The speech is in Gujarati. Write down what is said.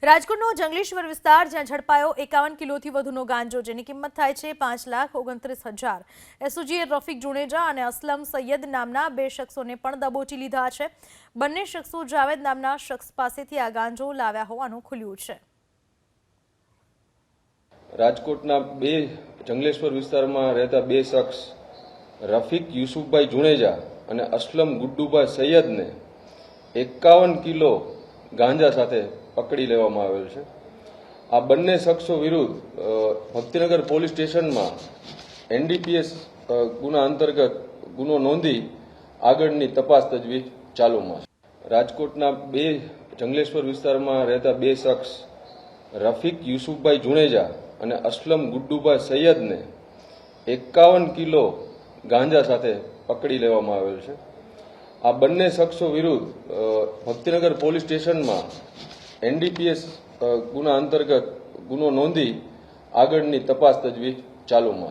રાજકોટનો જંગલેશ્વર વિસ્તાર જ્યાં ઝડપાયો 51 કિલોથી વધુનો ગાંજો, જેની કિંમત થાય છે 5,29,000। એસઓજીએ રફીક જુનેજા અને અસલમ સૈયદ નામના બે શખ્સોને પણ દબોચી લીધા છે। બંને શખ્સો જાવેદ નામના શખ્સ પાસેથી આ ગાંજો લાવ્યા હોવાનું ખુલ્યું છે। રાજકોટના જંગલેશ્વર વિસ્તારમાં રહેતા બે શખ્સ રફીક યુસુફભાઈ જુનેજા અને અસલમ ગુડ્ડુભાઈ સૈયદને 51 કિલો ગાંજા સાથે પકડી લેવામાં આવેલ છે। આ બંને શખ્સો વિરુદ્ધ ભક્તિનગર પોલીસ સ્ટેશનમાં એનડીપીએસ ગુના અંતર્ગત ગુનો નોંધી આગળની તપાસ તજવીજ ચાલુમાં છે। રાજકોટના જંગલેશ્વર વિસ્તારમાં રહેતા બે શખ્સ રફીક યુસુફભાઈ જુનેજા અને અસલમ ગુડ્ડુભાઈ સૈયદને 51 કિલો ગાંજા સાથે પકડી લેવામાં આવેલ છે। આ બંને શખ્સો વિરુદ્ધ ભક્તિનગર પોલીસ સ્ટેશનમાં એનડીપીએસ ગુના અંતર્ગત ગુનો નોંધી આગળની તપાસ તજવીજ ચાલુમાં છે।